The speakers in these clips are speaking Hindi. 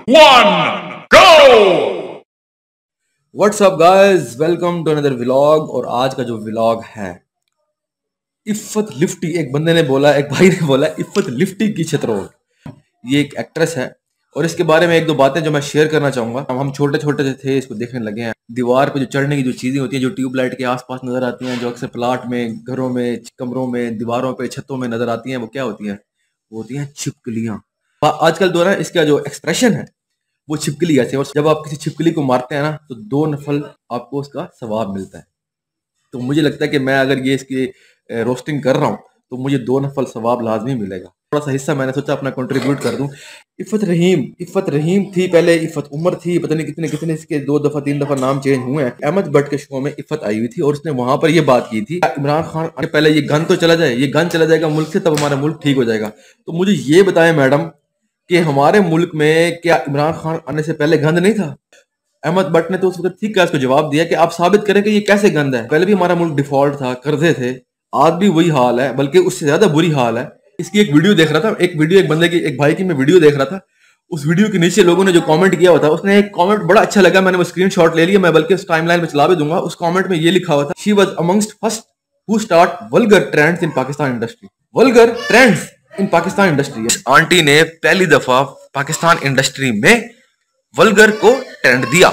1 go। What's up guys, welcome to another vlog. और आज का जो व्लॉग है, इफ़त लिफ्टी, एक बंदे ने बोला, एक भाई ने बोला इफ़त लिफ्टी की छतरोल। ये एक एक्ट्रेस है और इसके बारे में एक दो बातें जो मैं शेयर करना चाहूंगा। हम छोटे छोटे से थे, इसको देखने लगे हैं। दीवार पे जो चढ़ने की जो चीजें होती हैं, जो ट्यूबलाइट के आसपास नजर आती हैं, जो अक्सर प्लाट में, घरों में, कमरों में, दीवारों पे, छतों में नजर आती हैं, वो क्या होती हैं? वो होती हैं छिपकलियां। आजकल तो ना इसका जो एक्सप्रेशन है वो छिपकली ऐसे, और जब आप किसी छिपकली को मारते हैं ना तो 2 नफल आपको उसका सवाब मिलता है। तो मुझे लगता है कि मैं अगर ये इसकी रोस्टिंग कर रहा हूँ तो मुझे 2 नफल सवाब लाजमी मिलेगा। थोड़ा सा हिस्सा मैंने सोचा अपना कंट्रीब्यूट कर दूं। इफ़त रहीम थी पहले, इफ़त उमर थी, पता नहीं कितने कितने इसके 2 दफा 3 दफा नाम चेंज हुए हैं। अहमद बट के शो में इफ़त आई हुई थी और उसने वहां पर ये बात की थी, इमरान खान आने पहले ये गन तो चला जाए, ये गन चला जाएगा मुल्क से, तब हमारा मुल्क ठीक हो जाएगा। तो मुझे ये बताएं मैडम कि हमारे मुल्क में क्या इमरान खान आने से पहले गंद नहीं था? अहमद बट ने तो उस वक्त ठीक है उसको जवाब दिया कि आप साबित करें कि ये कैसे गंद है। पहले भी हमारा मुल्क डिफॉल्ट था, कर्जे थे, आज भी वही हाल है, बल्कि उससे ज्यादा बुरी हाल है। इसकी एक वीडियो देख रहा था, एक बंदे की, एक भाई की मैं वीडियो देख रहा था। उस वीडियो के नीचे लोगों ने जो कमेंट किया हुआ था, उसने एक कमेंट बड़ा अच्छा लगा, मैंने वो स्क्रीनशॉट ले लिया, मैं बल्कि उस टाइमलाइन में चला भी दूंगा। उस कमेंट में ये लिखा हुआ था, she was amongst first who start vulgar trends in Pakistan industry. Vulgar trends in Pakistan industry. Aunty ने पहली दफा पाकिस्तान इंडस्ट्री में वल्गर को ट्रेंड दिया,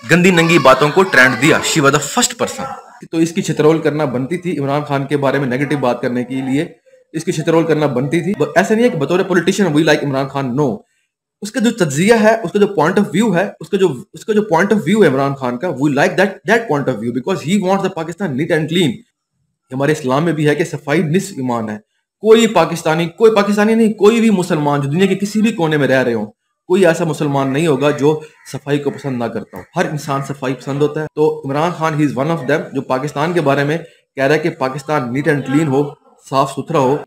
गंदी नंगी बातों को ट्रेंड दिया। She was the first person. तो इसकी छितरौल करना बनती थी, इमरान खान के बारे में नेगेटिव बात करने के लिए इसकी छितरौल करना बनती थी। ऐसा नहीं है कि बतौर politician we like Imran Khan, no. उसका जो तज्जिया है, उसका जो पॉइंट ऑफ व्यू है, उसका जो पॉइंट ऑफ व्यू है इमरान खान का, we like that point of view because he wants the Pakistan neat and clean. हमारे इस्लाम में भी है कि सफाई निस्फ ईमान है। कोई पाकिस्तानी नहीं, कोई भी मुसलमान जो दुनिया के किसी भी कोने में रह रहे हो, कोई ऐसा मुसलमान नहीं होगा जो सफाई को पसंद ना करता हो। हर इंसान सफाई पसंद होता है। तो Imran Khan he is one of them, जो पाकिस्तान के बारे में कह रहा है कि पाकिस्तान नीट एंड क्लीन हो, साफ सुथरा हो।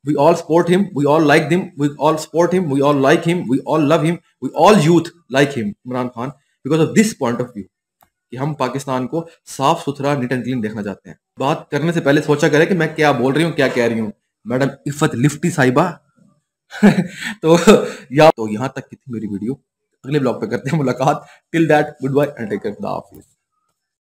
We all support him, we all like him, we all support him, we all like him, we all love him, we all youth like him, Imran Khan, because of this point of view कि हम पाकिस्तान को साफ सुथरा नीट एंड क्लीन देखना चाहते हैं। बात करने से पहले सोचा करें कि मैं क्या बोल रही हूँ, क्या कह रही हूँ। मैडम इफ़त लिफ्टी साहिबा। तो यहाँ तक की थी मेरी वीडियो। अगले ब्लॉग पे करते हैं मुलाकात। Till that, good bye and take care, खुदा हाफिज।